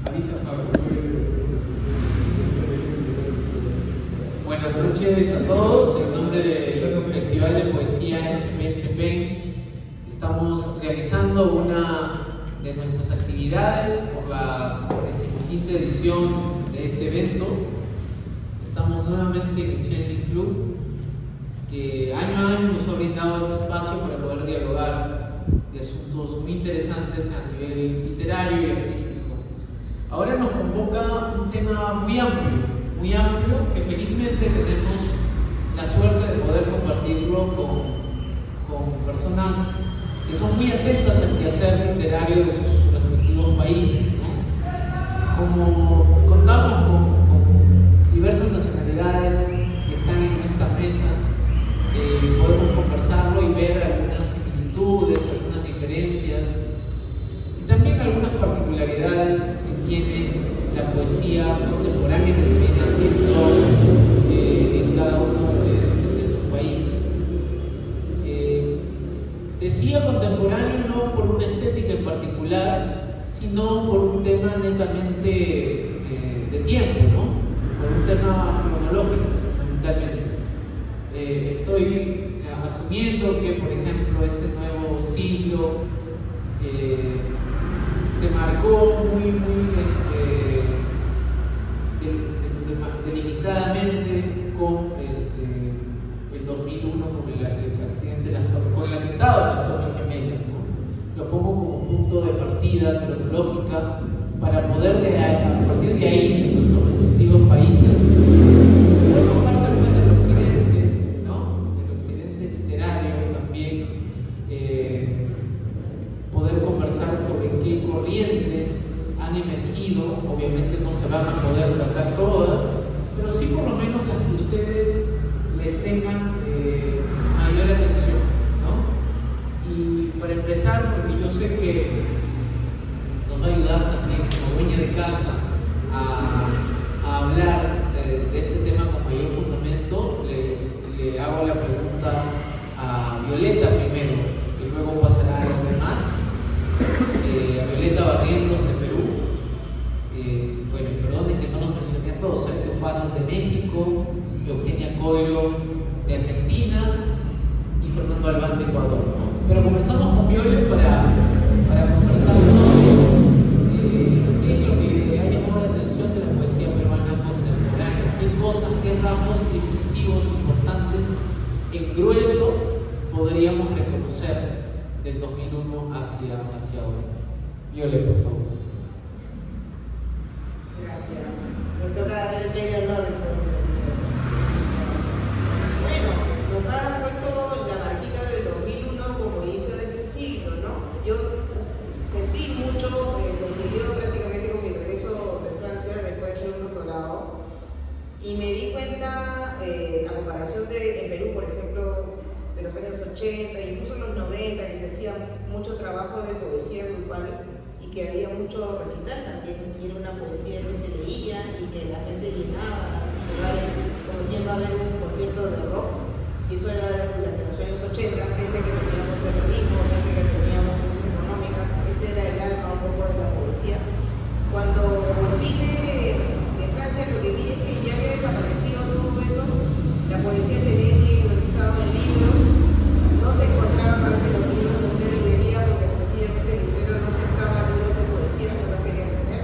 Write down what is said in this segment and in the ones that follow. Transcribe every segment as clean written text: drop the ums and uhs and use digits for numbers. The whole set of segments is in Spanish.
Avisa, Fabio. Buenas noches a todos. En nombre del Festival de Poesía Chepén, estamos realizando una de nuestras actividades por la 15ª edición de este evento. Estamos nuevamente en el Chelly Club, que año a año nos ha brindado este espacio para poder dialogar de asuntos muy interesantes a nivel literario y artístico. Ahora nos convoca un tema muy amplio, que felizmente tenemos la suerte de poder compartirlo con personas que son muy atentas al quehacer literario de sus respectivos países, ¿no? Como contamos con diversas nacionalidades que están en esta mesa, podemos conversarlo y ver algunas similitudes, algunas diferencias y también algunas particularidades que tiene la poesía contemporánea que se viene haciendo en cada uno de sus países. Decía contemporáneo no por una estética en particular, sino por un tema netamente de tiempo, ¿no? Por un tema cronológico, fundamentalmente. Estoy asumiendo que, por ejemplo, este nuevo siglo se marcó muy delimitadamente con el 2001, con el accidente de las torres, con el atentado de las Torres Gemelas, ¿no? Lo pongo como punto de partida cronológica para poder a partir de ahí, en nuestros respectivos países, formar parte del occidente, ¿no? Del occidente literario también, poder conversar sobre qué corrientes han emergido. Obviamente no se van a poder tratar todas, pero sí por lo menos las que ustedes les tengan mayor atención, ¿no? Y para empezar, porque yo sé que nos va a ayudar también como dueña de casa a hablar de este tema con mayor fundamento, le hago la pregunta a Violeta primero, que luego pasará a los demás. A Violeta Barrientos de Perú, bueno, y perdonen que no los mencioné a todos, Sergio Fazas de México, Eugenia Coiro de Argentina y Fernando Albán de Ecuador, ¿no? Pero comenzamos con Viole para conversar sobre qué es lo que le ha llamado la atención de la poesía peruana contemporánea, qué cosas, qué rasgos distintivos importantes en grueso podríamos reconocer del 2001 hacia hoy. Viole, por favor. Gracias. Me toca dar el medio honor entonces. Bueno, nos ha puesto la marquita del 2001 como inicio de este siglo, ¿no? Yo sentí mucho, coincidió prácticamente con mi regreso de Francia después de hacer un doctorado, y me di cuenta, a comparación de en Perú, por ejemplo, de los años 80, incluso los 90, que se hacía mucho trabajo de poesía grupal y que había mucho recital también, y era una poesía que se leía y que la gente llenaba lugares, como quien va a ver un concierto de rock, y eso era durante los años 80, pese a que teníamos terrorismo, pese a que teníamos crisis económica, ese era el alma un poco de la poesía. Cuando volví de Francia, lo que vi es que ya había desaparecido todo eso, la poesía se había individualizado en libros, no se encontraba para hacer los libros de una librería porque sencillamente el librero no aceptaba libros de poesía, no los quería tener.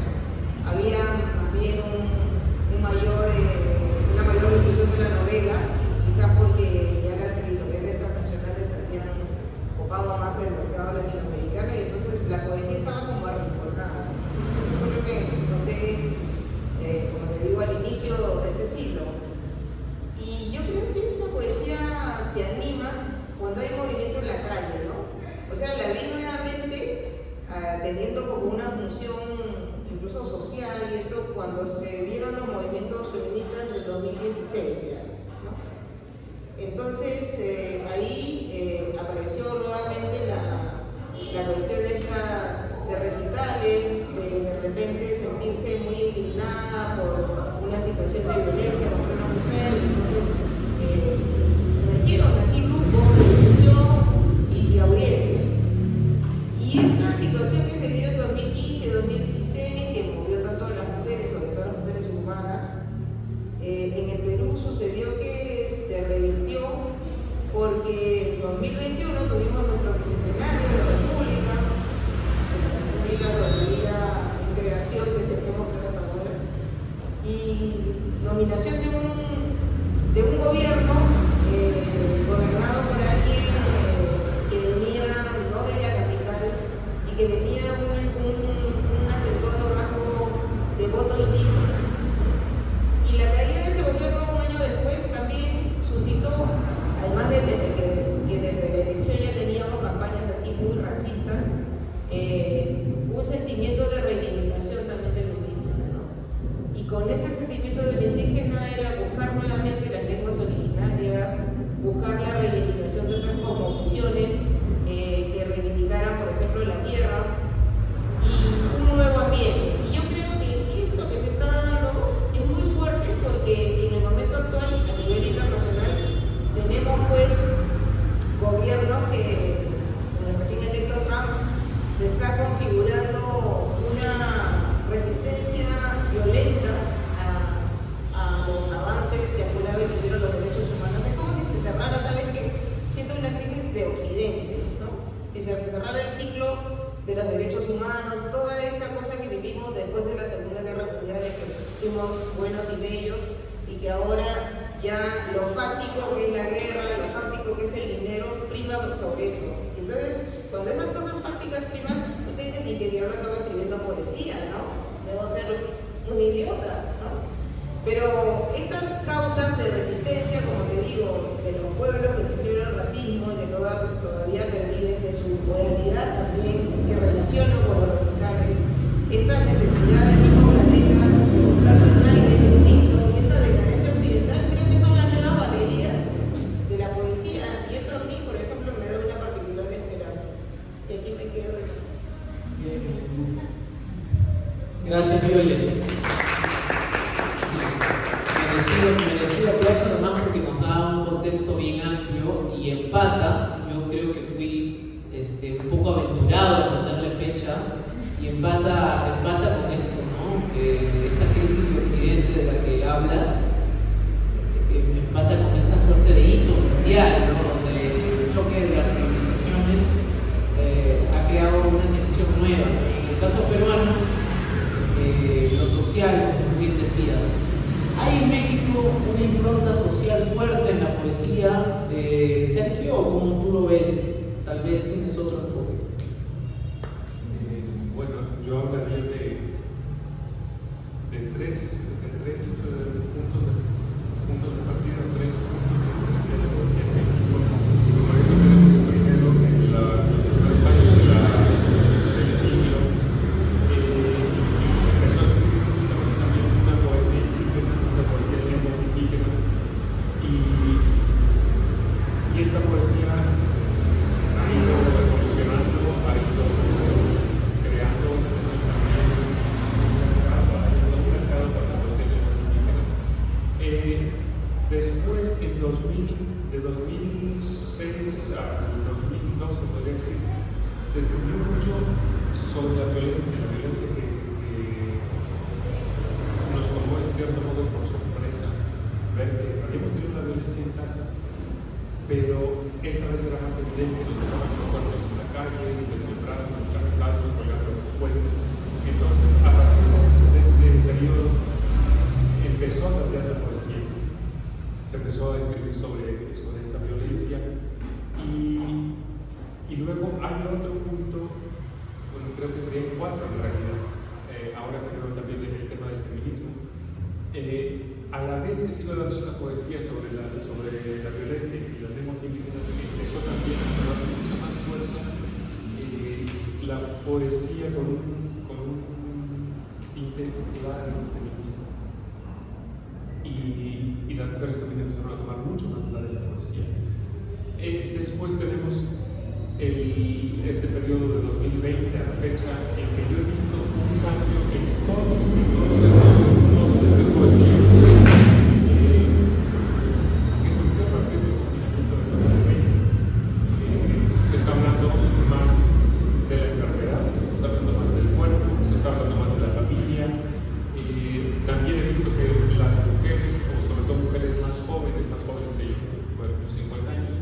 Había más bien una mayor difusión de la novela, quizás porque ya las editoriales transnacionales habían copado más el mercado latinoamericano, y entonces la poesía estaba como arrinconada. Eso fue lo que noté, como te digo, al inicio de este siglo. Y yo creo que la poesía se anima cuando hay movimiento en la calle, ¿no? O sea, la vi nuevamente teniendo como una función incluso social, y esto cuando se dieron los movimientos feministas del 2016, ya, ¿no? Entonces, ahí apareció nuevamente la cuestión de recitales, de repente sentirse muy indignada por una situación de violencia contra una mujer. Entonces, emergieron así grupos de discusión y audiencias. Y esta situación que se dio en 2015, 2016, que movió tanto porque en 2021 tuvimos nuestro bicentenario de la República todavía en creación que tenemos hasta ahora, y nominación de un gobierno gobernado por alguien que venía no de la capital y que tenía un acentuado rasgo de voto indígena. Y la caída de ese gobierno un año después también suscitó, además de que desde la elección ya teníamos campañas así muy racistas, un sentimiento de reivindicación también del indígena, ¿no? Y con ese sentimiento del indígena era buscar nuevamente las lenguas originarias, buscar la reivindicación de otras cosmovisiones que reivindicaran, por ejemplo, la tierra y un nuevo ambiente. Y yo creo que esto que se está dando es muy fuerte porque en el momento actual, a nivel internacional, tenemos pues gobiernos que, con el recién electo Trump, se está configurando una resistencia violenta a los avances que alguna vez tuvieron los derechos humanos. Es como si se cerrara, ¿sabes qué? Siento una crisis de Occidente, ¿no? Si se cerrara el ciclo de los derechos humanos, toda esta cosa que vivimos después de la Segunda Guerra Mundial, que fuimos buenos y bellos, y que ahora ya lo fáctico que es la guerra, lo fáctico que es el dinero, prima sobre eso. Entonces, cuando esas cosas fácticas priman, tú te dices, ¿y qué diablos estaba escribiendo poesía, no? Debo ser un idiota, ¿no? Pero estas causas de resistencia, como te digo, de los pueblos que sufrieron el racismo y que todavía perviven de su modernidad también, que relaciono con los recitales, esta necesidad del mismo planeta de buscar un aire distinto, y esta decadencia occidental, creo que son las nuevas baterías de la poesía, y eso a mí, por ejemplo, me da una particular esperanza. Y aquí me quedo. Gracias, Violet. Merecido aplauso además porque nos da un contexto bien amplio y empata. Yo creo que fui un poco aventurado en ponerle fecha y empata con esto, ¿no? Esta crisis de Occidente de la que hablas empata con esta suerte de hito mundial, ¿no? Donde el choque de las civilizaciones ha creado una tensión nueva, ¿no? En el caso peruano, lo social, como bien decías, hay en México una impronta social fuerte en la poesía. Sergio, ¿cómo tú lo ves? Tal vez tienes otro enfoque. Bueno, yo hablaría de tres puntos de partida, tres puntos de la poesía en México. Por ejemplo, tenemos primero en los primeros años del siglo, se empezó a escribir justamente también una poesía indígena, una poesía de lenguas indígenas, y esta poesía ha ido evolucionando, ha ido creando también un mercado para la poesía de lenguas indígenas. Después, de 2006 al 2012, podría decir, se escribió mucho sobre la violencia que nos tomó en cierto modo por sorpresa ver que habíamos tenido una violencia en casa, pero esta vez era más evidente, nos dejaban los cuerpos en la calle, desmembrados, los cabezados, colgando los puentes. Entonces, a partir de ese periodo, empezó a cambiar la poesía. Se empezó a escribir sobre esa violencia. Y luego hay otro punto, bueno, creo que serían cuatro en realidad, ahora que veo también el tema del feminismo. A la vez que se iba dando esta poesía sobre la violencia y las lenguas indígenas, empezó también a tomar mucha más fuerza la poesía con un tinte claro feminista. Y las mujeres también empezaron a tomar mucho más lugar en la poesía. Después tenemos este periodo de 2020 a la fecha en que yo he visto un cambio en todos estos modos de hacer poesía que surgió a partir del confinamiento de 2020. Se está hablando más de la enfermedad, se está hablando más del cuerpo, se está hablando más de la familia. También he visto que las mujeres, o sobre todo mujeres más jóvenes que yo, bueno, 50 años,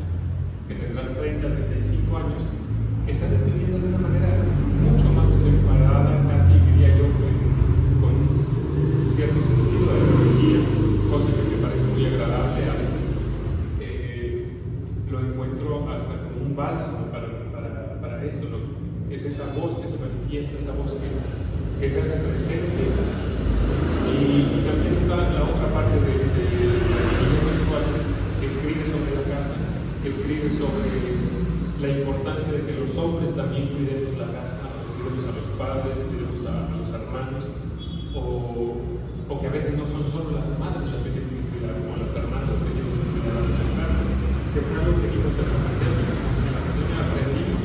30, 35 años, están escribiendo de una manera mucho más desenfadada, casi diría yo, con un cierto sentido de ironía, cosa que me parece muy agradable. A veces lo encuentro hasta como un bálsamo para eso, ¿no? Es esa voz que se manifiesta, esa voz que se hace presente. Y también está la otra parte de la experiencia sexual, que escribe sobre la casa, que escribe sobre la importancia de que los hombres también cuidemos la casa, cuidemos a los padres, cuidemos a los hermanos, o que a veces no son solo las madres las que tienen que cuidar, como las hermanas que tienen que cuidar a los hermanos, que fue algo que vimos en la pandemia. En la pandemia aprendimos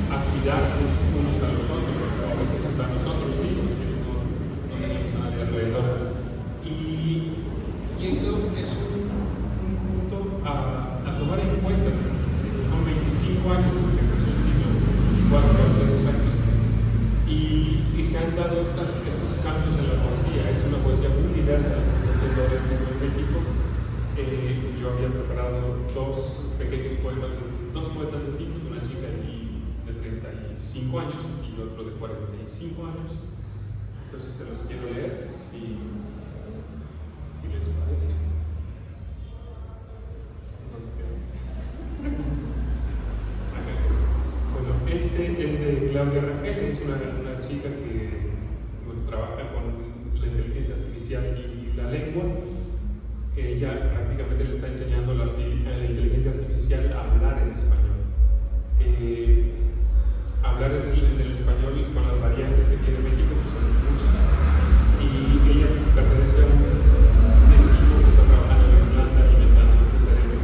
a cuidarnos unos a los otros, o a veces hasta nosotros mismos, que no teníamos a nadie alrededor. Y eso es un punto a tomar en cuenta. Son 25 años desde que empezó el siglo IV, hace 2 años, y se han dado estos cambios en la poesía. Es una poesía muy diversa la que está haciendo ahora mismo en México. Yo había preparado 2 pequeños poemas de 2 poetas distintos, una chica de 35 años y otro de 45 años. Entonces se los quiero leer, si les parece. Bueno, este es de Claudia Rangel, es una chica que trabaja con la inteligencia artificial y la lengua. Ella prácticamente le está enseñando a la inteligencia artificial a hablar en español. Hablar en el español con las variantes que tiene México, que son muchas. Y ella pertenece a un equipo que está trabajando en Irlanda alimentando este cerebro,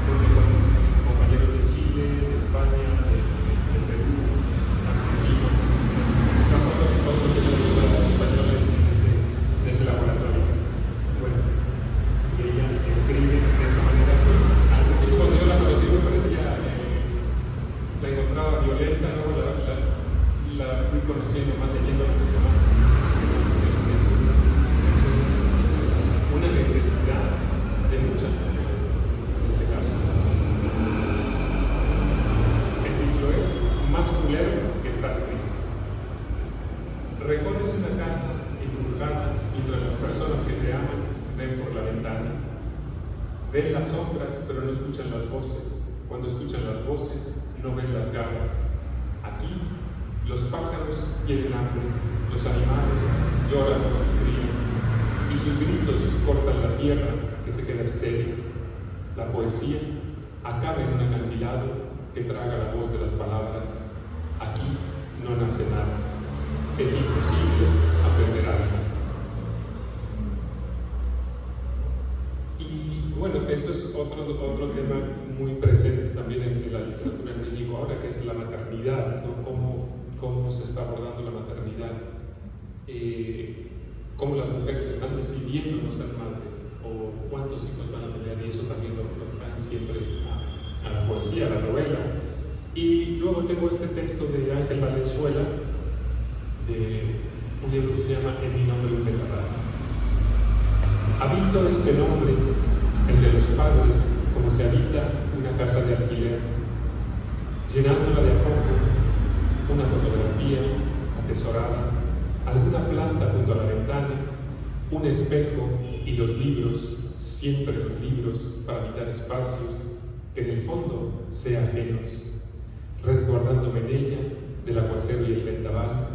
junto con compañeros de Chile, de España, de Perú, Argentina. Estamos todos los españoles en ese laboratorio. Bueno, y ella escribe de esta manera. Al principio, cuando yo la conocí, me parecía, la encontraba violenta, luego la fui conociendo más, leyendo mucho más. Es una necesidad de muchas mujeres, en este caso. El título es Más culero que estar triste. Recorres una casa embrujada mientras las personas que te aman ven por la ventana. Ven las sombras, pero no escuchan las voces. Cuando escuchan las voces, no ven las garras. Aquí, los pájaros tienen hambre, los animales lloran por sus crías, y sus gritos cortan la tierra que se queda estéril. La poesía acaba en un acantilado que traga la voz de las palabras. Aquí no nace nada. Es imposible aprender algo. Y bueno, esto es otro tema muy presente también en la literatura en México ahora, que es la maternidad, ¿no? Cómo se está abordando la maternidad, cómo las mujeres están decidiendo no ser madres, o cuántos hijos van a tener, y eso también lo traen siempre a la poesía, a la novela. Y luego tengo este texto de Ángel Valenzuela, de un libro que se llama En mi nombre un pecador. Habito este nombre, el de los padres, como se habita una casa de alquiler, llenándola de a poco, una fotografía atesorada, alguna planta junto a la ventana, un espejo y los libros, siempre los libros, para habitar espacios que en el fondo sean ajenos, resguardándome en ella del aguacero y el vendaval,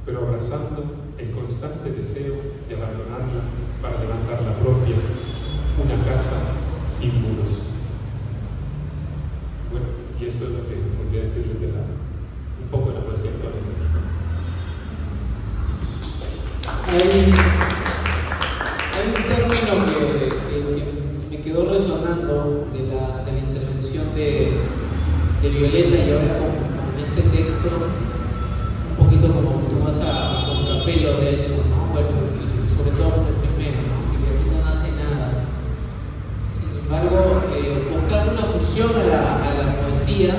pero abrazando el constante deseo de abandonarla para levantar la propia, una casa sin muros. Bueno, y esto es lo que podría decirles de un poco de la poesía actual en México. Hay un término que me quedó resonando de la intervención de Violeta, y ahora con este texto, un poquito como tú vas a contrapelo de eso, ¿no? Bueno, y sobre todo con el primero, ¿no? Que de aquí no nace nada. Sin embargo, buscar una función a la poesía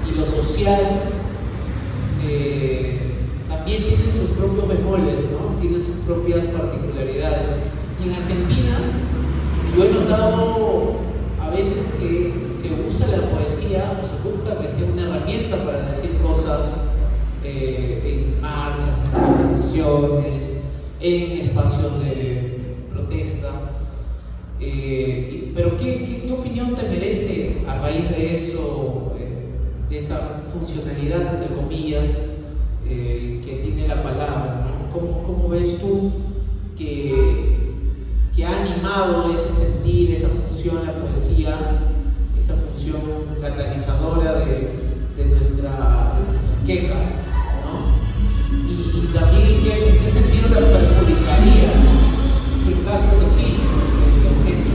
y lo social también tiene sus propios bemoles, ¿no? Tiene sus propias particularidades. Y en Argentina, yo he notado a veces que se se usa la poesía o se busca que sea una herramienta para decir cosas en marchas, en manifestaciones, en espacios de protesta. Pero ¿qué opinión te merece a raíz de eso, de esa funcionalidad, entre comillas, que tiene la palabra, ¿no? ¿Cómo ves tú que ha animado ese sentir, esa función, la poesía, esa función catalizadora de nuestras quejas, ¿no? Y también en qué sentido la perjudicaría si en casos así, este objeto?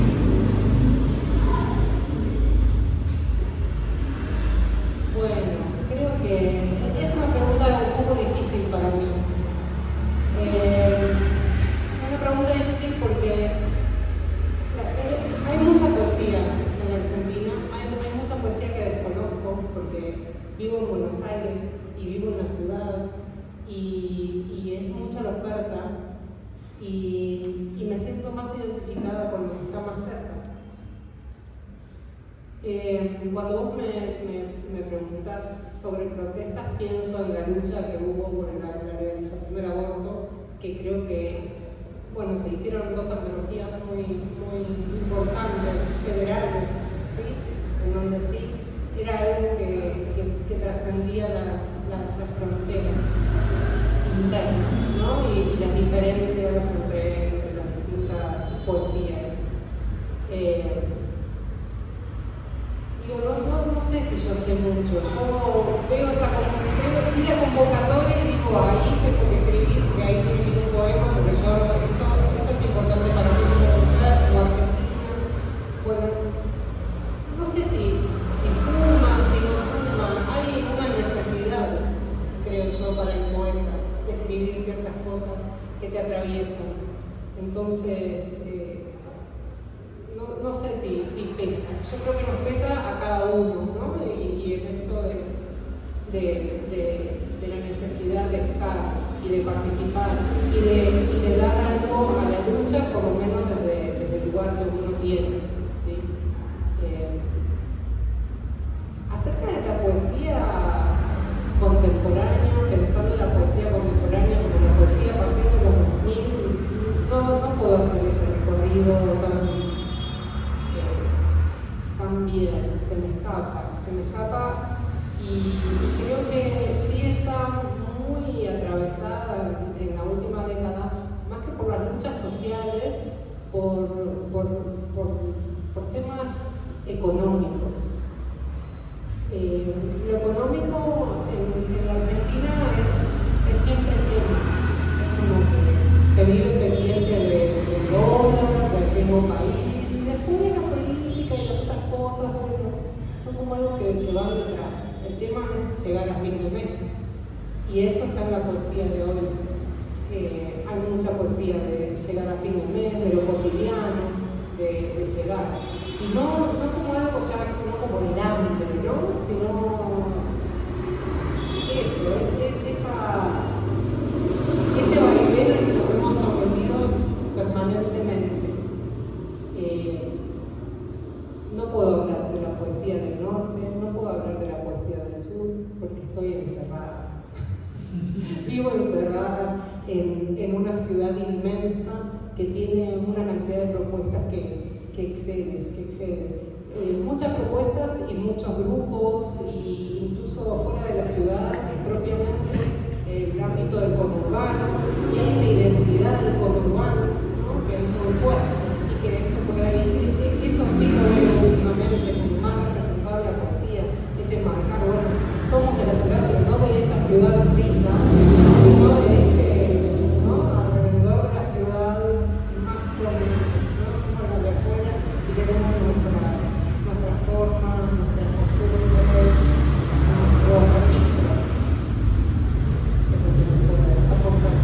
Bueno, creo que es una pregunta un poco difícil para mí. Una pregunta difícil porque hay mucha poesía en Argentina, hay mucha poesía que desconozco porque vivo en Buenos Aires y vivo en la ciudad y es mucha la oferta y me siento más identificada con lo que está más cerca. Cuando vos me preguntas sobre protestas, pienso en la lucha que hubo por la legalización del aborto, que creo que, bueno, se hicieron dos antologías muy importantes, federales, ¿sí? En donde sí era algo que trascendía las fronteras internas, ¿no? Y las diferencias entre las distintas poesías. Digo, no sé si yo sé mucho. Yo veo la convocatoria y digo, ahí tengo que escribir, porque ahí tengo que escribir un poema, porque esto es importante para mí como mujer o argentina. Bueno, no sé si suma, si no suma. Hay una necesidad, creo yo, para el poeta, de escribir ciertas cosas que te atraviesan. Entonces, no sé si pesa. Yo creo que nos pesa a cada uno, ¿no? Y en esto de la necesidad de estar y de participar y de dar algo a la lucha, por lo menos desde el lugar que uno tiene, ¿sí? Acerca de la poesía contemporánea, pensando en la poesía contemporánea como la poesía a partir de los 2000, no puedo hacer ese recorrido tan bien, se me escapa y creo que sí está muy atravesada en la última década, más que por las luchas sociales, por temas económicos. Lo económico en la Argentina es siempre el tema, es como que se vive pendiente del dólar, del mismo país, y después la política y las otras cosas, bueno, son como algo que van detrás. El tema es llegar a fin de mes, y eso está en la poesía de hoy. Hay mucha poesía de llegar a fin de mes, de lo cotidiano, de llegar. Y no como algo ya, no como el hambre, ¿no? Sino eso, ese vaivén al que nos vemos sometidos permanentemente. No puedo hablar de la poesía del norte, no puedo hablar de la poesía del sur, porque estoy encerrada. Vivo encerrada en una ciudad inmensa que tiene una cantidad de propuestas que excede. Muchas propuestas y muchos grupos, y incluso fuera de la ciudad, propiamente el ámbito del conurbano, y hay una identidad del conurbano, ¿no? Que es muy fuerte, y que eso por ahí, eso sí lo veo últimamente como más representado en la poesía, ese marcar, bueno, somos de la ciudad, pero no de esa ciudad rica, sino ¿no? Alrededor de la ciudad más o menos, ¿no? Somos los de afuera y tenemos nuestras formas, nuestras costumbres, nuestros registros. Eso es lo que puedo aportar.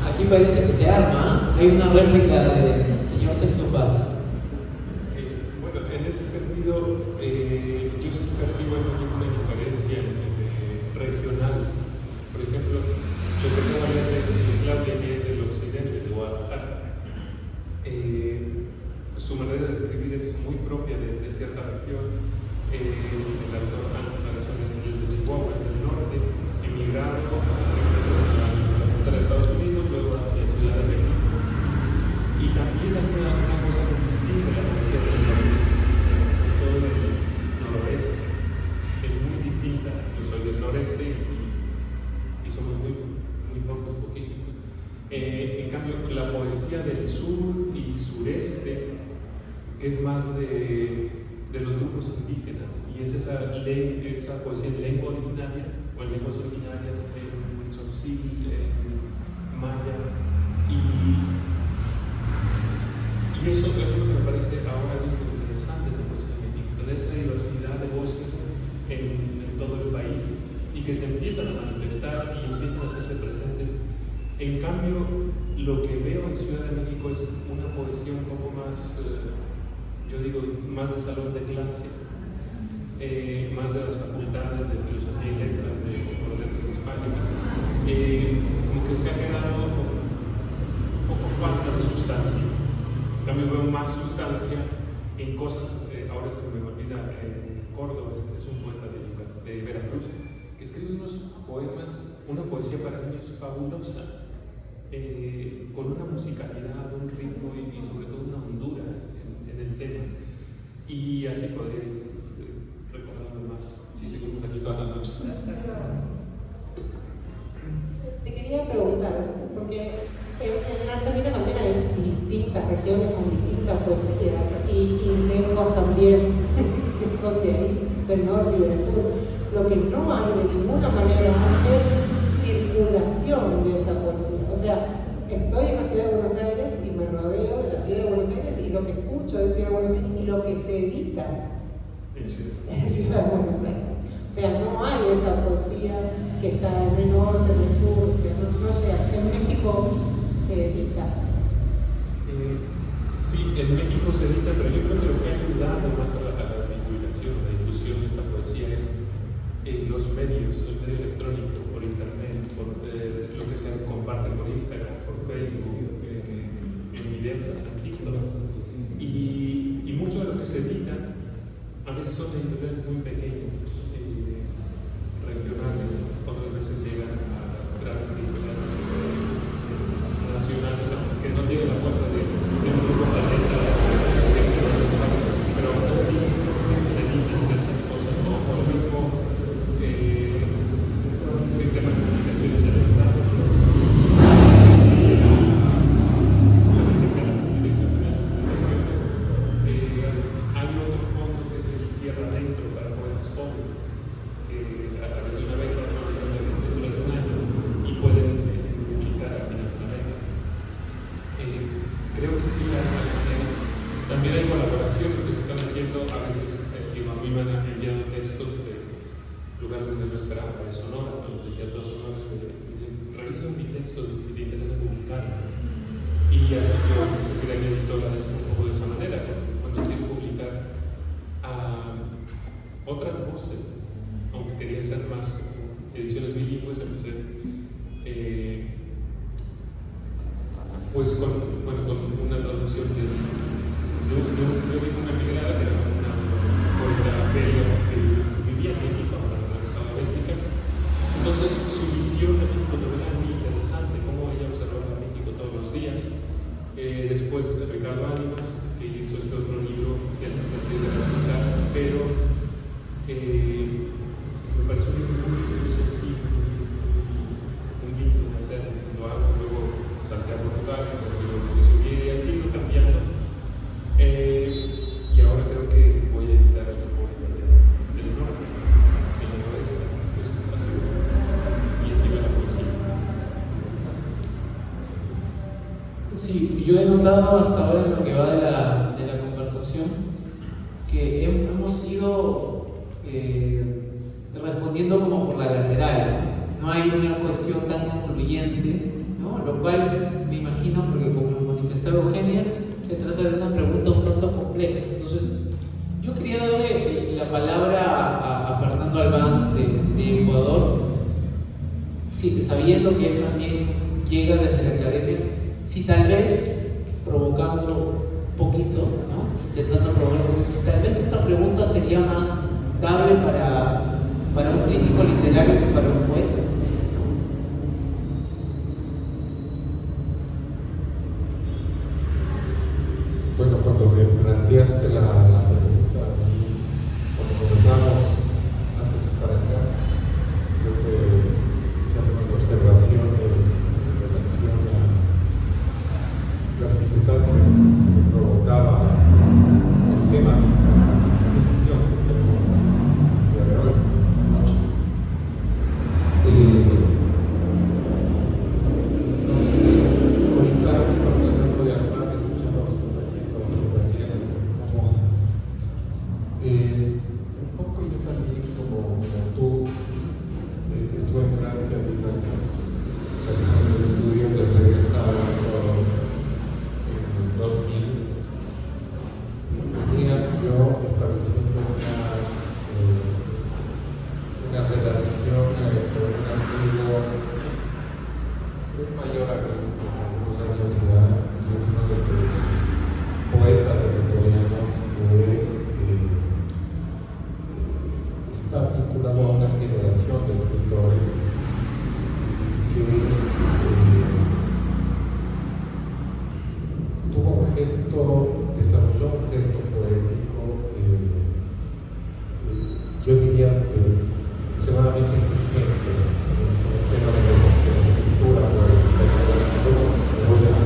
Aquí parece que se arma, hay una réplica del señor Sergio Paz. Bueno, en ese sentido, yo sí percibo una diferencia regional. Por ejemplo, lo que acaba de decir Claudia, que es del occidente de Guadalajara, su manera de escribir es muy autor Ángel de Chihuahua, es del norte, emigrado a la frontera de Estados Unidos, luego hacia Ciudad de México. Y también hay una cosa muy distinta en la poesía del norte, sobre todo del noroeste. Es muy distinta. Yo soy del noreste y somos muy pocos, poquísimos. En cambio, la poesía del sur y sureste, que es más de los grupos indígenas, y es esa poesía en lengua originaria o en lenguas originarias, en tzotzil, en maya, y eso es lo que me parece ahora mismo interesante de la poesía de México, tener esa diversidad de voces en todo el país y que se empiezan a manifestar y empiezan a hacerse presentes. En cambio, lo que veo en Ciudad de México es una poesía un poco más, yo digo, más de salón de clase, más de las facultades de filosofía y letras, de letras hispánicas, como que se ha quedado un poco falta de sustancia. En cambio, veo más sustancia en cosas, ahora se me olvida, Córdoba es un poeta de Veracruz, que escribe unos poemas, una poesía para niños fabulosa, con una musicalidad, un ritmo y sobre todo una hondura en el tema. Y así podría recordarlo más si seguimos aquí toda la noche. Te quería preguntar, porque en Argentina también hay distintas regiones con distintas poesías y lenguas también que son de ahí, del norte y del sur. Lo que no hay de ninguna manera es circulación de esa poesía. O sea, estoy en la ciudad de Buenos Aires y me rodeo de la ciudad de Buenos Aires y lo que escucho de Ciudad de Buenos Aires y lo que se edita en Ciudad de Buenos Aires. O sea, no hay esa poesía que está en el norte, en el sur, o sea, no llega. En México se edita. Sí, en México se edita, pero yo creo que lo que ha ayudado más a la divulgación, a la difusión de esta poesía es los medios, el medio electrónico, por internet, por lo que se comparte por Instagram, por Facebook, en videos, hasta en TikTok. Y mucho de lo que se edita a veces son editoriales muy pequeñas, regionales, otras veces llegan a las grandes editoriales nacionales, que no tienen la fuerza de un grupo talento, pero aún así se editan ciertas cosas, ¿no? Por lo mismo sistema de comunicaciones del Estado, la Dirección de Comunicaciones. Hay otro fondo que es el Tierra Adentro para jóvenes jóvenes, que a través de una beca durante un año y pueden publicar al final de la beca. Creo que sí hay maneras. También hay colaboraciones que se están haciendo, a veces a mí me han enviado textos de lugares donde no esperaba, de Sonora, cuando decía todos Sonora, revisa mi texto si te interesa publicarlo. Y así yo empecé a crear editoras un poco de esa manera, cuando quiero publicar otras voces, aunque quería hacer más ediciones bilingües, empecé pues con una traducción de yo vi una migrada que era una poeta belga que vivía en México, ahora regresaba a Bélgica. Entonces su visión de México era muy interesante, cómo ella observaba México todos los días. Después Ricardo Ánimas, que hizo este otro libro que es de la mitad, pero me pareció un libro muy sencillo, muy lindo de hacer. Lo hago, luego salté a Portugal, luego subí y así ido cambiando. Y ahora creo que voy a editar el poeta del norte, del noroeste, así, y así va la poesía. Sí, yo he notado hasta ahora en lo que va de la conversación que hemos ido respondiendo como por la lateral, ¿no? No hay una cuestión tan concluyente, ¿no? Lo cual me imagino, porque como manifestaba Eugenia, se trata de una pregunta un tanto compleja. Entonces, yo quería darle la palabra a Fernando Albán de Ecuador, sí, sabiendo que él también llega desde la academia, si tal vez provocando un poquito, ¿no? Intentando provocar un poquito, si tal vez esta pregunta sería más dable para un crítico literario que para un poeta. Bueno, cuando me planteaste la pregunta, cuando comenzamos, antes de estar acá, creo que hice algunas observaciones en relación a la dificultad que me provocaba el tema de esta conversación que tenemos el día de hoy, noche. No sé, ahorita estamos tratando de armar, escuchando a los compañeros, como un poco yo también, como tú, estuve en Francia 10 años, realizando mis estudios de regresar en 2000. Venía yo estableciendo una relación con un amigo que es mayor a mí, con algunos años ya, y es uno de los poetas ecuatorianos que está vinculado a una generación de escritores que tuvo un gesto, desarrolló un gesto poético, yo diría extremadamente exigente en el tema de la escritura poética. Me voy a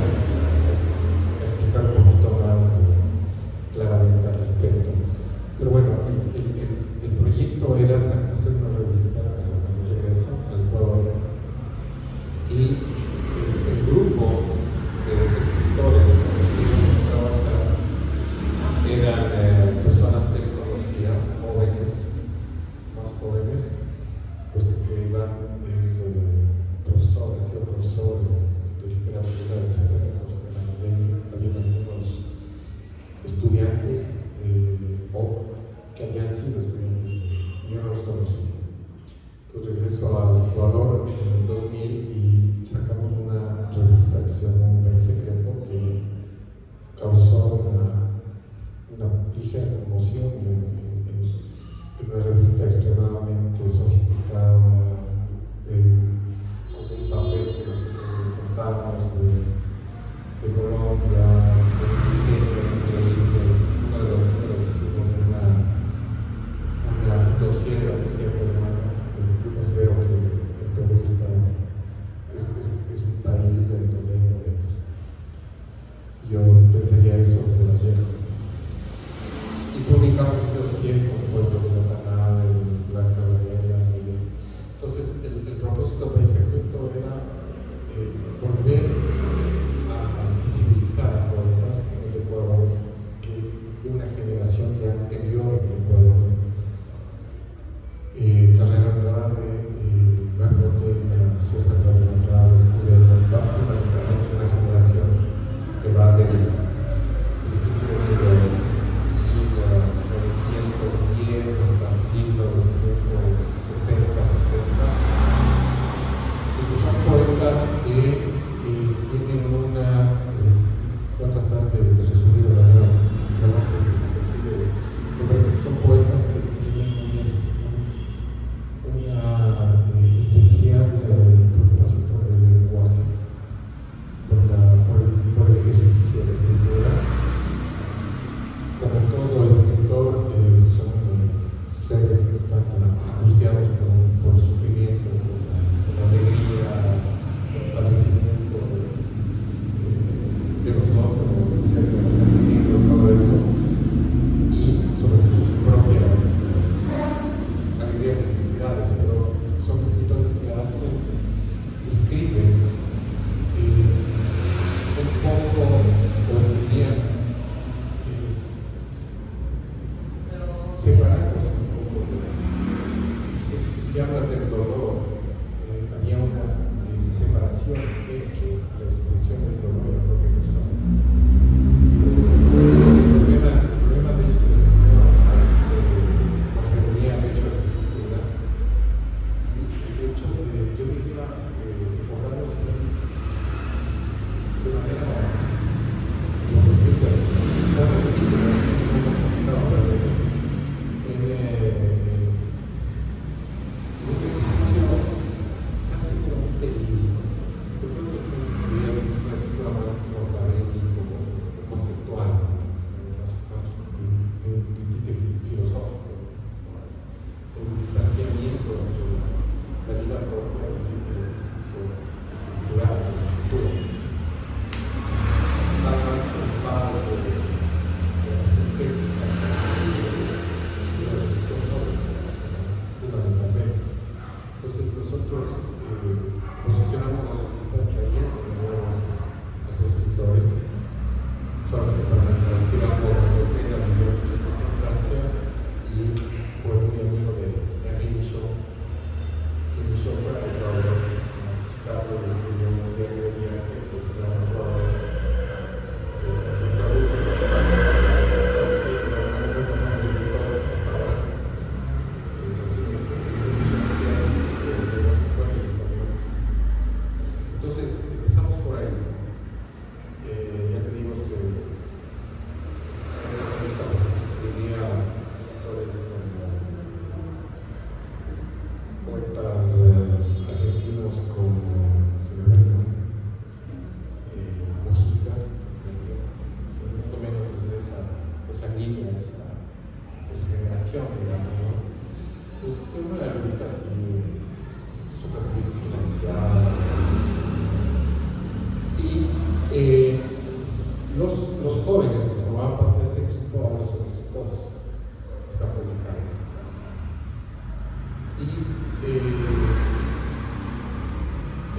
explicar un poquito más claramente al respecto. Pero bueno, el proyecto era hacer una revista cuando regreso al Ecuador, y el grupo de escritores con los que yo trabajaba eran personas que él conocía, jóvenes, más jóvenes, puesto que Iván es profesor, ha sido profesor de literatura, etc. Pues había algunos estudiantes o que habían sido estudiantes, yo no los conocí. Entonces regreso al Ecuador en el 2000 y sacamos una revista que se llama Un País Secreto, que causó una ligera conmoción en una revista extremadamente sofisticada, con un papel que nosotros contábamos de Colombia, de un diseño increíble. Uno de los números hicimos una dossier de la poesía peruana. Yo considero que el Perú es un país en donde hay poetas. Yo pensaría eso desde ayer. Y publicamos este dossier con poetas de Botaná, de Blanca Varela. Entonces, el propósito del País Secreto era volver a visibilizar a poetas en el Ecuador de una generación ya anterior en el Ecuador. Carrera Andrade, Garbote, César Carrera Andrade, Escudero, fundamentalmente una generación que va del principio de 1910 hasta 1960, 70, y que son poetas que tienen una, voy a tratar de resumir de manera lo más precisa posible. Me parece que son poetas que tienen una especial preocupación por el lenguaje, por el ejercicio de la escritura. Como todo escritor, son seres que están angustiados por el sufrimiento, por la alegría, por el padecimiento de los otros, etcétera, todo eso, y sobre sus propias alegrías y felicidades, pero son escritores que escriben un poco, o escribían separados un poco. Si hablas del dolor, había una separación entre la expresión del dolor de la propia persona. El problema de ellos no se venía al hecho de la escritura. El hecho de yo vivía enfocado de manera, como decirlo, muy difícil, no hablar de eso, en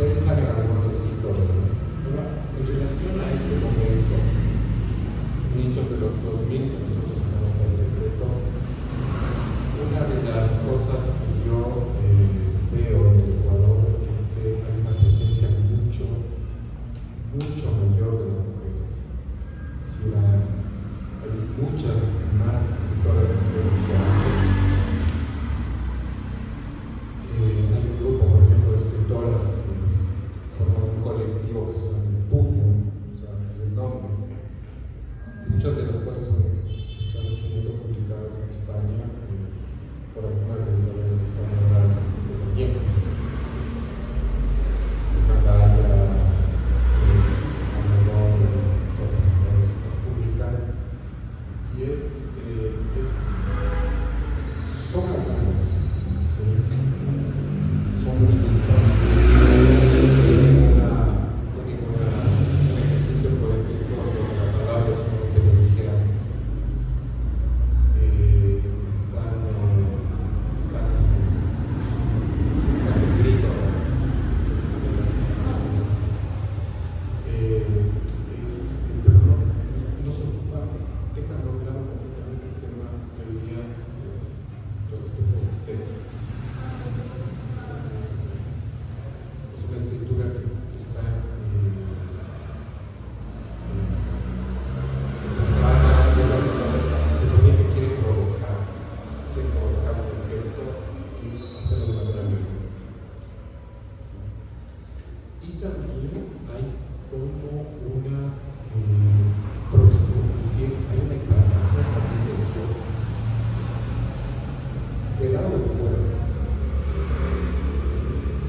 de ahí salen algunos escritores, ¿no? Pero en relación a ese momento, inicio de los 2000, que nosotros llamamos País Secreto, una de las cosas que yo veo en el Ecuador es que hay una presencia mucho mayor de las mujeres. Sí, hay muchas más escritoras mujeres que antes. Hay un grupo, por ejemplo, de escritoras que forman un colectivo que se llama El Puño, o sea, es el nombre. Muchas de las cuales están siendo publicadas en España por algunas editoriales españolas independientes. Candaya, Amador, etc. Las publican y son algunas, ¿sí? Son feministas, tienen un ejercicio poético donde la palabra es un tema ligeramente. Están casi grito, pero no se ocupa, dejan de lado completamente el tema que hoy día los aspectos estéticos. Es una escritura que está que quiere provocar un efecto y hacerlo de manera violenta. Y también hay como una hay una exaltación también del cuerpo. Del lado del cuerpo,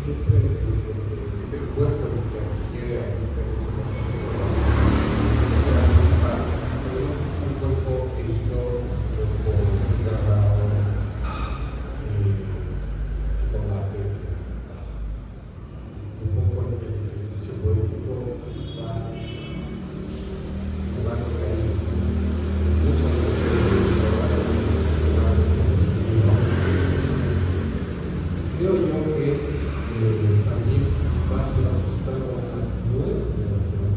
siempre es el cuerpo el que adquiere ahorita en este momento esa principal. Un cuerpo herido, un cuerpo desgarrado, que combate. Un poco el ejercicio político está jugándose ahí. Muchas creo yo que también va a ser ajustado a una nueva generación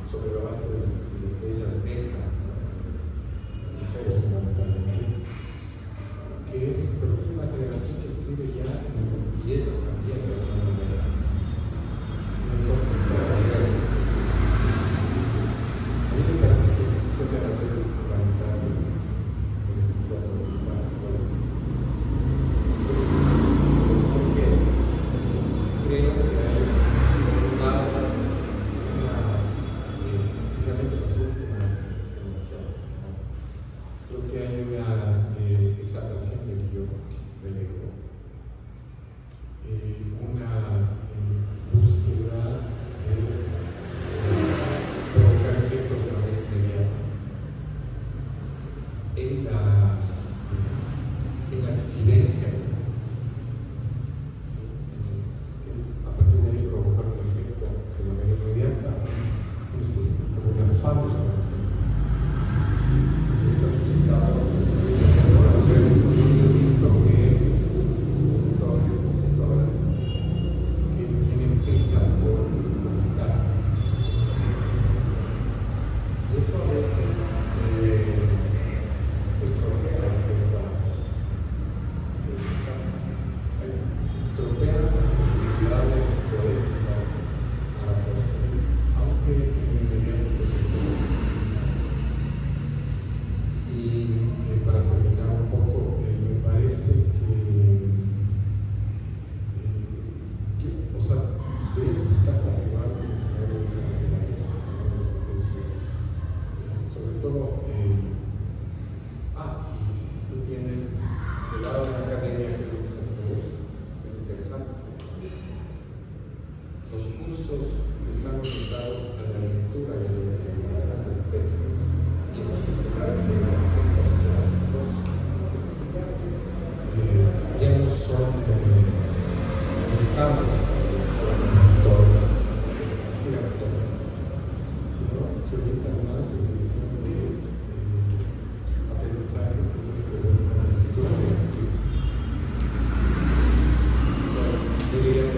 sobre la base de lo que ellas dejan, las mujeres fundamentalmente, que es una generación que escribe ya y ellas también de alguna manera en el contexto de las redes. A mí me parece que de las redes es fundamental en la escritura política. Porque creo que hay, por un lado, especialmente en las últimas generaciones, ¿no? Creo que hay una exaltación del yo, del ego, una búsqueda de provocar efectos de manera inmediata en la disidencia. A partir de ahí provocar un efecto de manera inmediata, una especie como de afán de conocer. Está suscitado. Yo he visto que escritoras que tienen prisa por publicar. Y eso a veces estropea la orquesta. Estropea las posibilidades poéticas para construir, aunque en el mediano proyecto. Y para terminar un poco, me parece que se está confirmando el escenario de la mesa, sobre todo, y tú tienes del lado de la academia que es interesante. Los cursos están orientados a la lectura y a la interpretación del texto, y en particular de los textos clásicos, ya no son orientados a los escritores que aspiran a ser, sino se orientan más en dirección de aprendizajes que tienen que ver con la escritura creativa. Yo diría que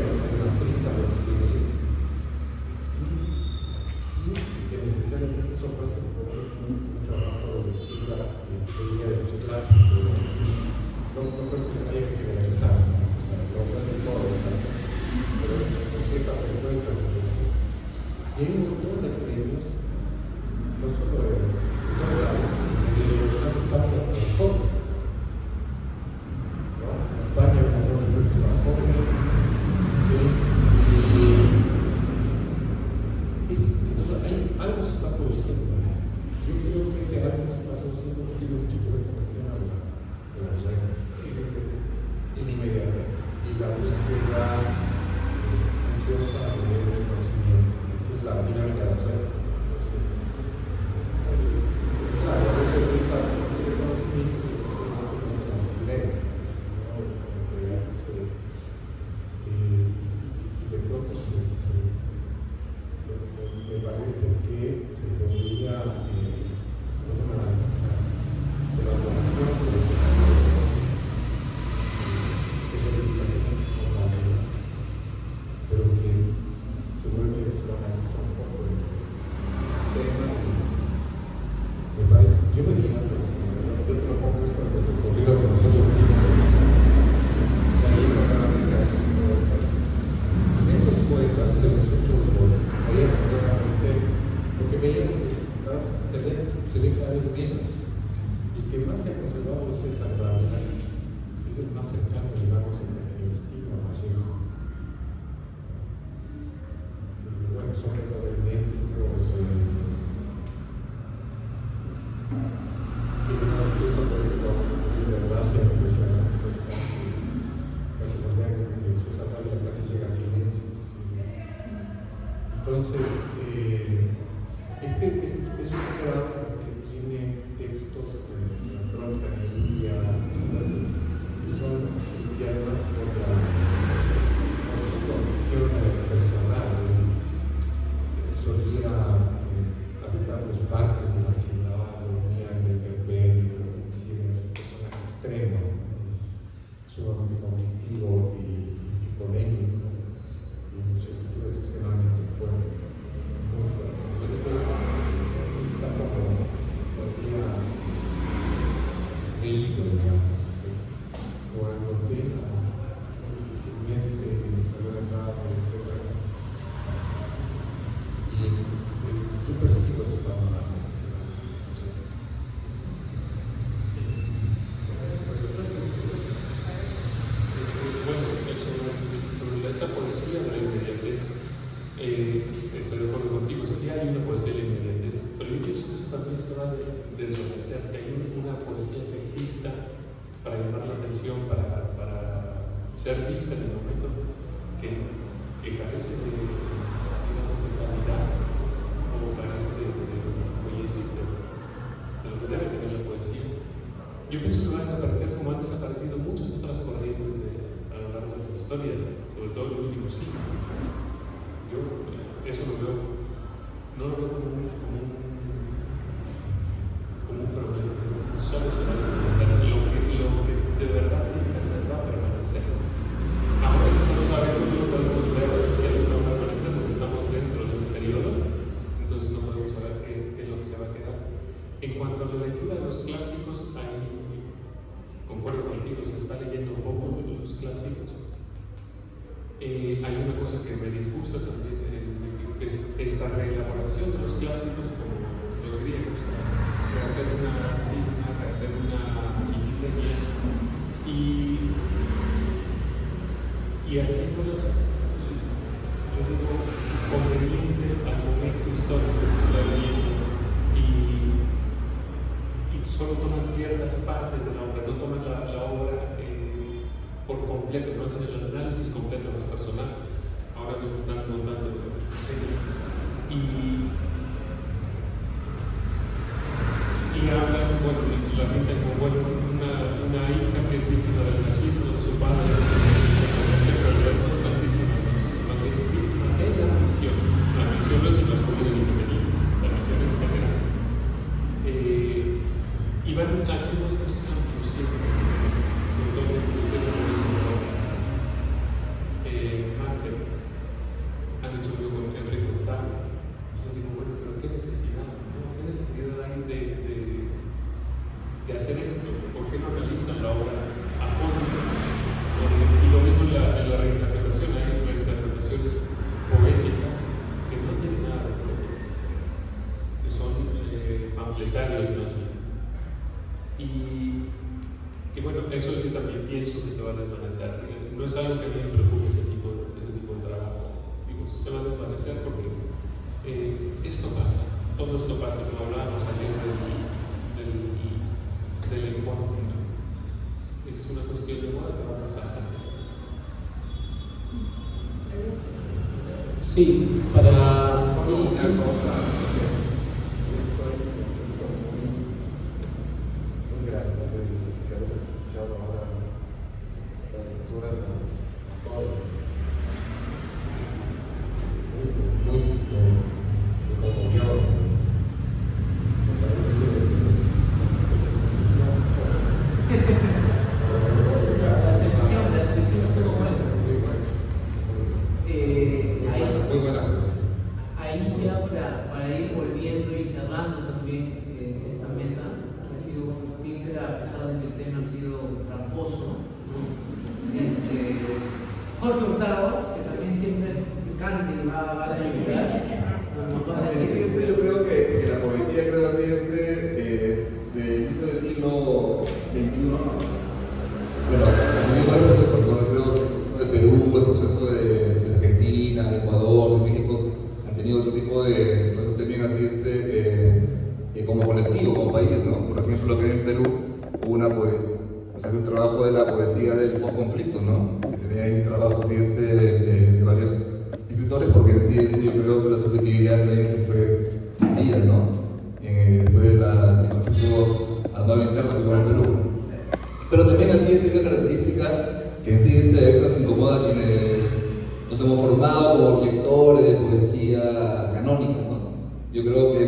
está ansiosa de leer el conocimiento. Esta es la dinámica de las redes. Entonces, claro, a veces esta clase de conocimiento se hace con la silencio, ¿no? Es como que hace, y de pronto me parece que se podría una evaluación de ese tipo de verificaciones que son válidas, pero que se analiza un poco el tema. Me parece, yo vería, pues, yo propongo esto desde el recorrido que nosotros hicimos la lengua académica de estos poetas de nosotros lo que veíamos se ve cada vez menos. Y que más se ha conservado es esa gravedad, que es el más cercano, digamos, en el estilo gallego. Bueno, son recubrimientos que se nos ha puesto, por ejemplo, de Gracia, impresionante, casi volver esa tabla casi llega a silencio. Entonces, este es un programa que tiene textos de la crónica de Indias, que son enviadas por su condición personal. Solía habitar los parques de la ciudad, dormía en el perperio, es decir, un personaje extremo, sumamente cognitivo y polémico, y muchas escrituras extremadamente fuertes. Está como todavía leído, digamos, cuando ordena difícilmente saber nada, etc. Y yo percibo ese panorama. Sobre esa poesía de la inmediatez, estoy de acuerdo contigo, sí hay una poesía de la inmediatez, pero yo pienso que eso también se va a desvanecer, que hay una poesía efectista para llamar la atención, para ser vista en el momento que carece de, digamos, de calidad o carece de poiesis, de lo que debe tener la poesía. Yo pienso que va a desaparecer como han desaparecido muchas otras corrientes a lo largo de la historia, sobre todo en el último siglo. Yo eso lo veo, no lo veo como un problema, solo se va a desvanecer lo que de verdad va a permanecer. Ahora que estamos sabiendo, no podemos ver qué es lo que va a permanecer porque estamos dentro de ese periodo, entonces no podemos saber qué es lo que se va a quedar. En cuanto a la lectura de los clásicos, ahí concuerdo contigo, se está leyendo un poco los clásicos. Hay una cosa que me disgusta también, que es esta reelaboración de los clásicos como los griegos, rehacer una digna, rehacer una Ifigenia y haciéndolas, yo digo, conveniente al momento histórico que se está viviendo y solo toman ciertas partes de la obra, no toman la obra por completo, no hacen el análisis completo de los personajes. Ahora mismo están contando y hablan, bueno, la pintan como bueno, una hija que es víctima del machismo de su padre, en realidad no es tan víctima del machismo, más bien es víctima de la misión. La misión no es masculina ni femenina, la misión es general. Y van haciendo estos cambios siempre, sobre todo en Macbeth, han hecho algo con Enrique VIII. Yo digo, bueno, pero ¿qué necesidad? ¿No? ¿Qué necesidad hay de hacer esto? ¿Por qué no realizan la obra a fondo? Y lo mismo en la reinterpretación, hay reinterpretaciones poéticas que no tienen nada de poéticas, que son pamfletarios más bien. Y bueno, eso yo también pienso que se va a desvanecer. No es algo que a mí me preocupe ese tipo de trabajo. Digo, se va a desvanecer porque esto pasa, todo esto pasa, como hablábamos ayer del lenguaje. Es una cuestión de moda que va a pasar también. Sí, para... Solo una cosa, esto es muy grande, que hemos escuchado ahora las lecturas a todos, muy conmovido. Me parece La selección estuvo buena. muy buena poesía. Ahí ya para ir volviendo y cerrando también esta mesa, que ha sido fructífera a pesar de que el tema ha sido tramposo, ¿no? Jorge Hurtado, que también siempre es picante y va a la ayudar, nos va a Sí, decir... yo creo que la poesía, creo así, de inicio del siglo XXI, bueno, también fue el proceso, ¿no? Creo que el Perú, el proceso de Argentina, de Ecuador, de México, han tenido otro tipo de procesos también así, como colectivo, como país, ¿no? Por ejemplo, acá en Perú hubo una poesía, o sea, un trabajo de la poesía del post-conflicto, ¿no? Que tenía ahí un trabajo así, de varios escritores, porque en sí, yo creo que la subjetividad también se fue medida, ¿no? Después del conflicto armado interno que hubo en Perú. Pero también así es una característica que en sí eso nos incomoda a quienes nos hemos formado como lectores de poesía canónica, ¿no? Yo creo que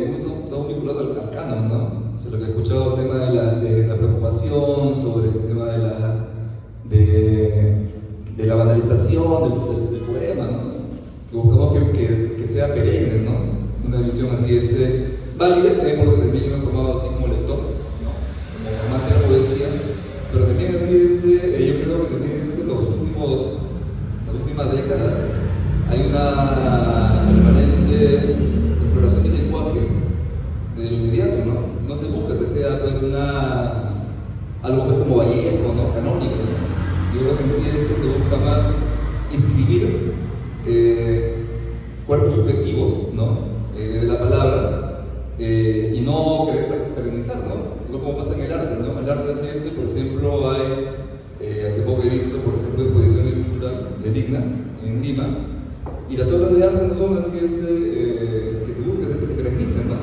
estamos vinculados al canon, ¿no? O sea, lo que he escuchado, el tema de la preocupación sobre el tema de la banalización del poema, ¿no? Que buscamos que sea perenne, ¿no? Una visión así válida, también porque también yo me he formado así como lector, ¿no? Como amante de la poesía, pero también así yo creo que también las últimas décadas hay una permanente exploración del lenguaje desde lo inmediato, ¿no? No se busca que sea pues algo pues como Vallejo, ¿no? Canónico, ¿no? Yo creo que en sí se busca más inscribir cuerpos subjetivos, ¿no? De la palabra, y no querer perennizar, ¿no? Igual como pasa en el arte, ¿no? El arte así por ejemplo, hay, hace poco he visto, por ejemplo, exposición de cultura de Digna, en Lima, y las obras de arte no son así, que se busca que se perennicen, ¿no?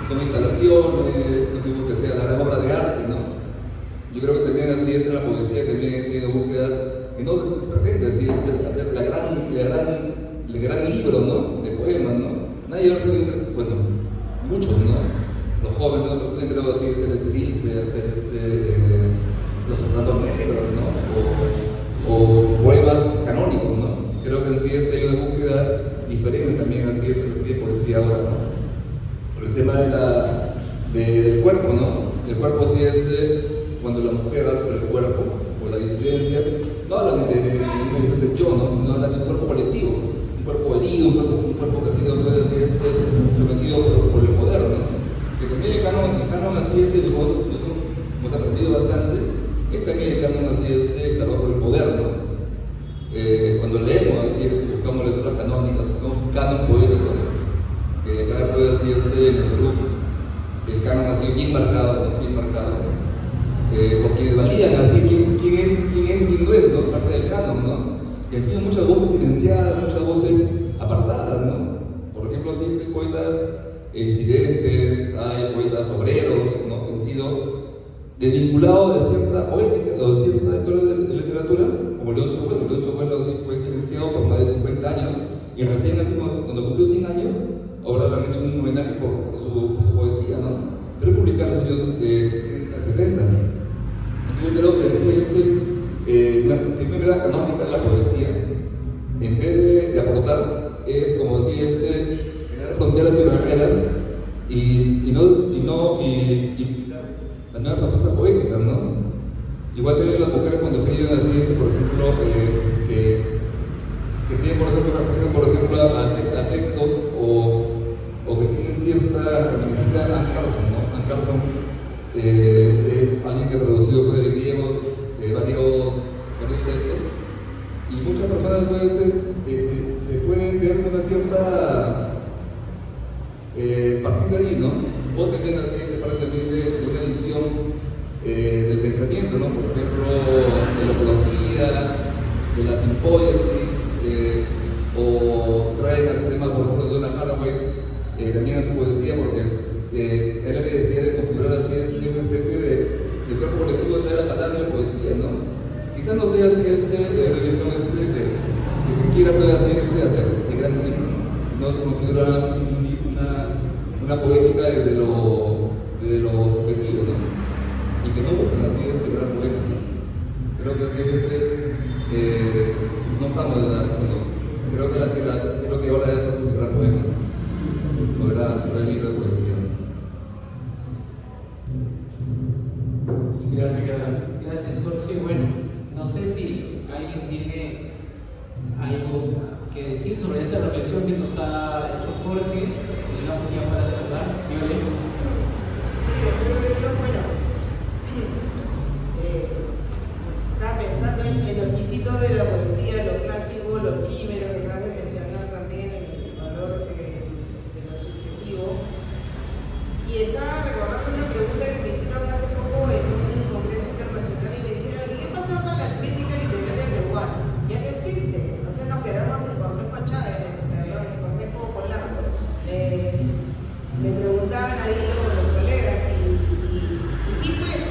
Son instalaciones, no se busca que sea la gran obra de arte, ¿no? Yo creo que también así en la poesía, también es una búsqueda que no se pretende así hacer el gran libro, ¿no? De poemas, ¿no? Nadie va a pretender, bueno, muchos, ¿no? Los jóvenes no pretenden, creo así, hacer el trilce, hacer los sonatos negros, ¿no? O poemas canónicos, ¿no? Creo que en sí hay una búsqueda diferente también, así es el de poesía ahora, ¿no? Por el tema del cuerpo, ¿no? El cuerpo sí cuando la mujer habla sobre el cuerpo o las disidencias, no hablan de yo, ¿no? Sino hablan de un cuerpo colectivo, un cuerpo herido, un cuerpo que ha sido, puede ser sometido por el poder, ¿no? Que también el canon así hemos aprendido bastante, es también el canon así está bajo el poder, ¿no? Cuando leemos así buscamos lecturas canónicas, un canon poético, que acá puede así en el grupo, el canon así bien marcado, por quienes valían así quién es y quién no es, ¿no? Parte del canon, ¿no? Y así hay muchas voces silenciadas, muchas voces apartadas, ¿no? Por ejemplo, así hay poetas disidentes, hay poetas obreros, ¿no? Que han sido desvinculados de cierta poética o de cierta historia de literatura, como León Sobuelo. León Sobuelo así fue silenciado por más de 50 años y recién así cuando cumplió 100 años, ahora le han hecho un homenaje por su poesía, ¿no? Pero publicaron en los años 70. Yo creo que la primera canónica de la poesía, en vez de aportar, es como si generar fronteras y barreras y la nueva propuesta poética, ¿no? Igual también las mujeres cuando escriben así, por ejemplo, que tienen, por ejemplo, a textos o que tienen cierta reminiscencia a Anne Carson, ¿no? Anne Carson, alguien que ha traducido del griego varios textos, y muchas personas se pueden ver una cierta partir de ahí, ¿no? Vos también así parte también de una edición del pensamiento, ¿no? Por ejemplo, de la ecología, de la simpóiesis, cualquiera puede hacer el gran libro, sino se configura una poética desde lo subjetivo, ¿no? Y que no buscan así este gran poema, ¿no? Creo que así no estamos de acuerdo. Creo que ahora es un gran poema, no era un gran libro de poesía. Gracias Jorge. Bueno, no sé si alguien tiene algo que decir sobre esta reflexión que nos ha hecho Jorge, digamos ya para cerrar. Viole. Bueno, estaba pensando en lo exquisito de la poesía, lo clásico, lo efímero, que acabas de mencionar también, el valor de lo subjetivo. Y estaba recordando una pregunta que me hicieron hace poco en un congreso internacional y me dijeron, ¿y qué pasa con la crítica literaria peruana? Ya no existe. Entonces nos quedamos en Cornejo Chávez, en Cornejo Polanco. Me preguntaban ahí los colegas y sí, pues,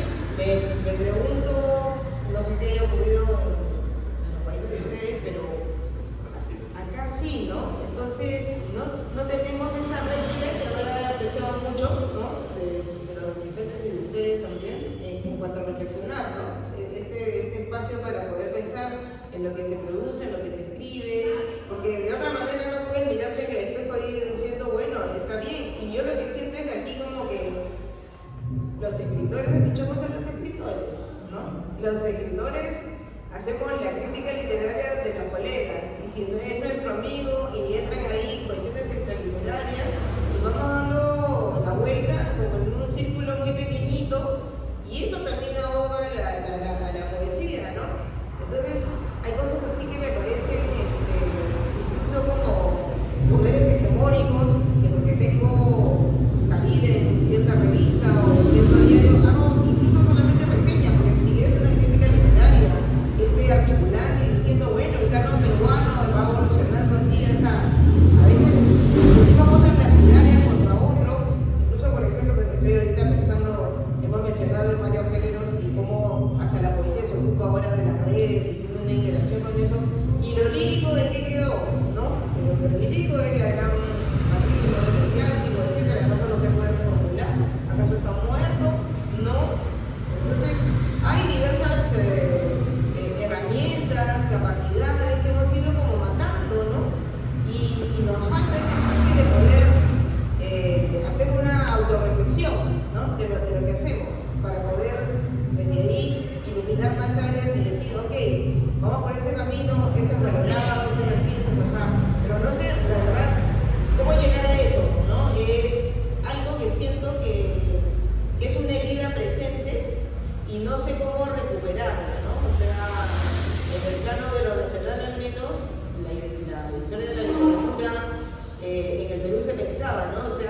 me pregunto, no sé qué haya ocurrido en los países de ustedes, pero acá sí, ¿no? Entonces, no tenemos esta réplica que ahora he apreciado mucho, ¿no? De los asistentes y de ustedes también, en cuanto a reflexionar, ¿no? Este espacio para poder pensar en lo que se produce, en lo que se escribe, porque de otra manera no puedes mirarte en el espejo ahí diciendo, bueno, está bien. Y yo lo que siento es que aquí como que los escritores escuchamos a los escritores, ¿no? Los escritores hacemos la crítica literaria de los colegas, y si no es nuestro amigo y entran ahí cuestiones extraliterarias, y vamos dando la vuelta como en un círculo muy pequeñito, y eso también ahoga a la poesía, ¿no? Entonces, hay cosas así que me parecen incluso como poderes hegemónicos, que porque tengo cabida en cierta revista o en cierto diario, hago incluso solamente reseñas, porque si quieres una crítica literaria, articulando y diciendo, bueno, el canon peruano va evolucionando así, a veces si vamos a la literaria contra otro, incluso por ejemplo, porque estoy ahorita pensando, hemos mencionado en varios géneros y cómo hasta la poesía se ocupa ahora de las redes y tiene una interacción con eso, y lo lírico de qué quedó, ¿no? Pero lo lírico es la gran artículo del clásico, etcétera, ¿acaso no se puede reformular? ¿Acaso está muerto? No. Entonces, hay diversas herramientas, capacidades que hemos ido como matando, ¿no? Y nos falta ese parte de poder hacer una autorreflexión, ¿no? De lo que hacemos, para poder desde ahí iluminar más áreas y decir, ok, vamos por ese camino, esto es valorado, esto es así, esto es así, pero no sé, la verdad, cómo llegar a eso, ¿no? Es algo que siento que es una herida presente y no sé cómo recuperarla, ¿no? O sea, en el plano de lo nacional al menos, la historia de la literatura en el Perú se pensaba, ¿no? O sea,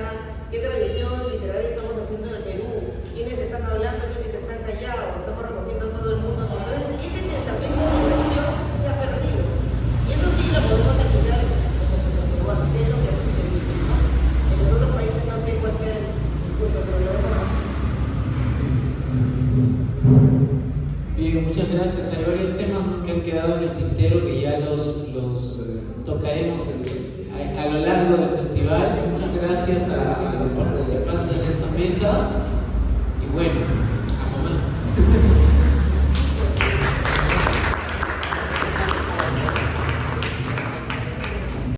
¿qué tradición literaria estamos haciendo en el Perú? ¿Quiénes están hablando? ¿Quiénes están callados? Estamos recogiendo a todo el mundo. Entonces, ese pensamiento de diversidad se ha perdido. Y eso sí lo podemos aplicar nosotros, pero bueno, ¿qué es lo que ha sucedido? ¿No? En los otros países no sé cuál sea el punto, pero lo dejo más. Bien, muchas gracias. Hay varios temas que han quedado en el tintero que ya los tocaremos a lo largo del festival. Muchas gracias a los participantes de esta mesa. Y bueno,